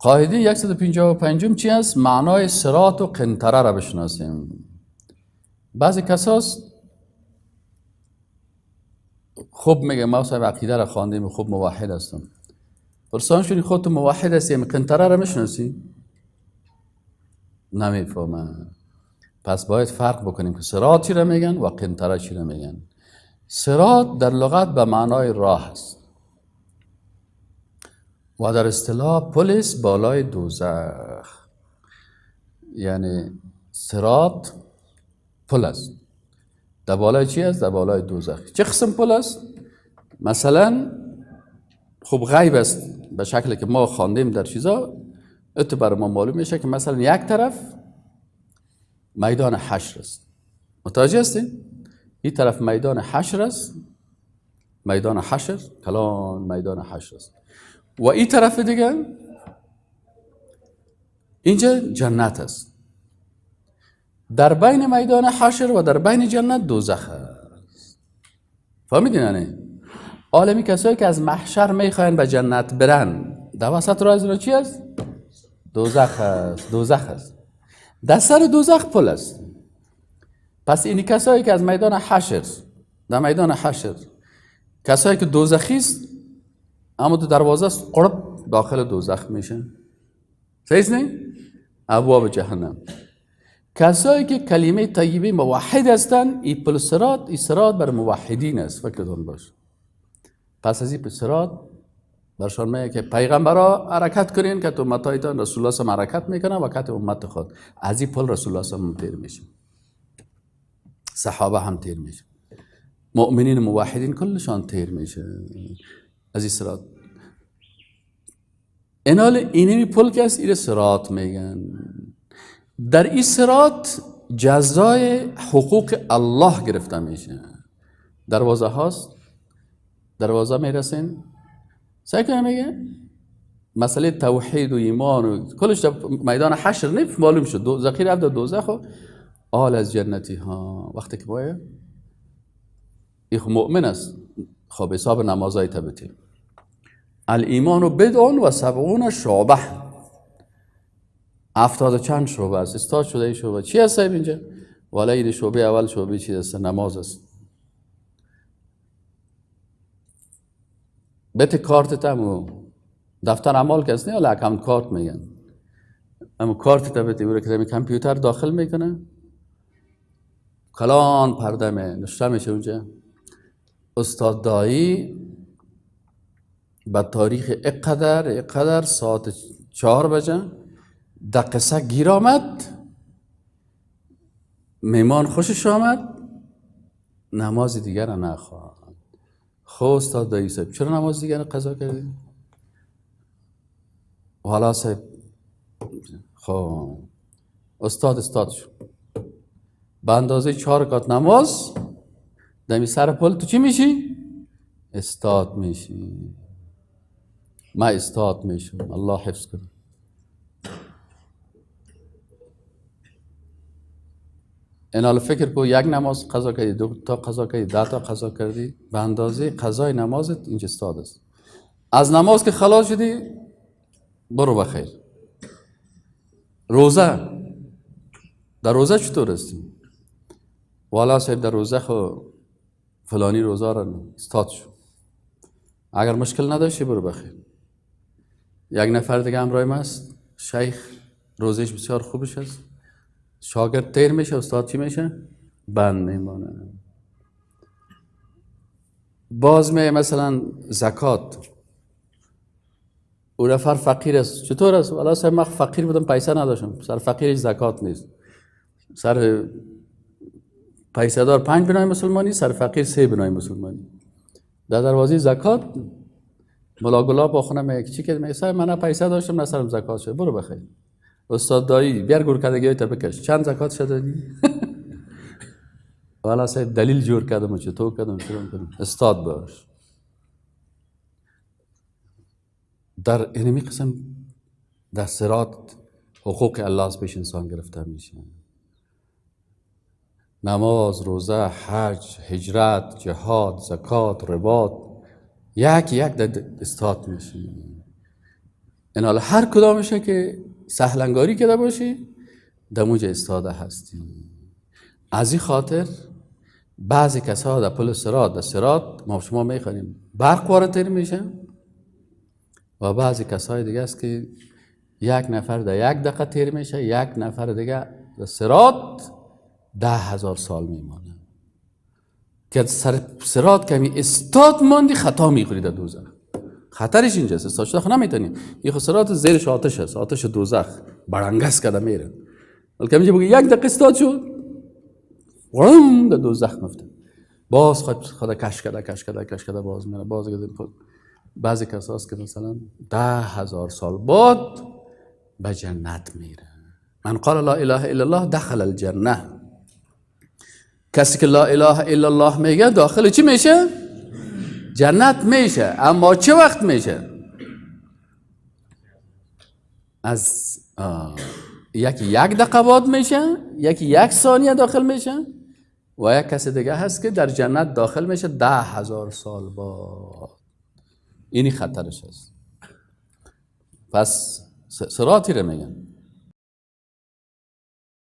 قاعده 155 چی است؟ معنای صراط و قنطره را بشناسیم. بعضی کساست خوب میگه ما صاحب عقیده را خواندیم خوب موحد هستم. پرسان شدی خودت موحد هستی قنطره را میشناسی؟ نمیفهمه. پس باید فرق بکنیم که صراط چی را میگن و قنطره چی را میگن. صراط در لغت به معنای راه است و در اصطلاح پل است بالای دوزخ. یعنی صراط پل است. در بالای چی است؟ در بالای دوزخ. چه قسم پل است؟ مثلا خب غیب است به شکلی که ما خواندیم در چیزا، ات برای ما معلوم میشه که مثلا یک طرف میدان حشر است. متوجه هستین؟ این طرف میدان حشر است، میدان حشر کلان میدان حشر است و این طرف دیگه اینجا جنت است. در بین میدان حشر و در بین جنت دوزخ است. فهمیدین نه؟ عالمی کسایی که از محشر میخواین به جنت برن در وسط راه را چی است؟ دوزخ است. دوزخ است. در سر دوزخ پل است. پس اینی کسایی که از میدان حشر در میدان حشر کسایی که دوزخی است اما تو دروازه است قرب داخل دوزخ میشه. صحیح نه؟ ابواب جهنم. کسایی که کلمه طیبه موحد هستن این پل صراط، این صراط بر موحدین است. فکرتون باش. پس از این صراط برشان میگه که پیغمبرا حرکت کنین که تو امتایتان رسول الله هم حرکت میکنن و که امت خود از این پل رسول الله هم تیر میشه، صحابه هم تیر میشه، مؤمنین موحدین کلشان تیر میشه از این صراط. اینال اینمی پل که است این صراط میگن. در این صراط جزای حقوق الله گرفته میشه. دروازه هاست، دروازه میرسین سعی کنم میگه مسئله توحید و ایمان و کلش در میدان حشر نیست معلوم شد. ذخیره عبد دوزخ و آل از جنتی ها وقتی که باید این مؤمن است. خب حساب نمازهای تبتیم الایمان بدعون و 70 شعبه 70 چند شعبه است. استاد شده این شعبه چی هست صاحب اینجا؟ والا این شعبه اول شعبه چی است؟ نماز است. بهت کارت تمو دفتر اعمال کس نه ولی اکانت کارت میگن. اما کارت تا بهت میره که کامپیوتر داخل میکنه کلان پرده نشته میشه اونجا استاد دایی با تاریخ اقدر ساعت 4 بجه دقیقه گیر آمد، میمان خوشش آمد، نماز دیگر را نخواهد. خب استاد دایی صاحب چرا نماز دیگر را قضا کردی؟ حالا صاحب خب استاد شد به اندازه 4 رکعت نماز دمی سر پل تو چی میشی؟ استاد میشی. ما استاد میشم. الله حفظ کنه. این حال فکر کو یک نماز قضا کردی، 2 تا قضا کردی، 10 تا قضا کردی، به اندازه قضای نمازت اینجا استاد است. از نماز که خلاص شدی برو بخیر. روزه در روزه چطور هستی؟ والا صاحب در روزه خو فلانی روزه را استاد شو. اگر مشکل نداشتی برو بخیر. یک نفر دیگه همراه ما است، شیخ روزش بسیار خوبش است، شاگرد تیر میشه استاد چی میشه؟ بند میمانه. باز می مثلا زکات او نفر فقیر است، چطور است؟ والا صاحب من فقیر بودم پیسه نداشتم. سر فقیرش زکات نیست. سر پیسه دار 5 بنای مسلمانی، سر فقیر 3 بنای مسلمانی. در دروازه زکات ملا گلاب با خونه میگه چی که میگه من پیسه داشتم نه سرم زکات شد. برو بخیر. استاد دایی بیار گورکدگی تا بکش. چند زکات شد دادی؟ والا صاحب دلیل جور کردم چطور کردم شروع کردم. استاد باش. در اینمی قسم در صراط حقوق الله از پیش انسان گرفته میشه. نماز، روزه، حج، هجرت، جهاد، زکات، رباط یک در استاد میشه. این حالا هر کدامشه که سهلنگاری کرده باشی در موج استاده هستی. از این خاطر بعضی کسا در پل صراط در صراط ما شما میخوانیم برق وارد میشه و بعضی کسای دیگه است که یک نفر در 1 دقیقه تیر میشه، یک نفر دیگه در صراط 10,000 سال میمانه. که سر صراط کمی استاد ماندی خطا میخوری در دوزخ. خطرش اینجاست، استاد شده خود نمیتونیم. یه صراط زیرش آتش است، آتش دوزخ برانگس کرده میره. ولی کمی بگی 1 دقیقه استاد شد ورم در دوزخ مفته، باز خود کش کرده باز میره. باز بعضی کساست که مثلا 10,000 سال بعد به جنت میره. من قال لا اله الا الله دخل الجنه. کسی که لا اله الا الله میگه داخل چی میشه؟ جنت میشه. اما چه وقت میشه؟ از یکی 1 دقیقه بعد میشه، یکی 1 ثانیه داخل میشه و یک کسی دیگه هست که در جنت داخل میشه 10,000 سال بعد. اینی خطرش هست. پس صراطی رو میگن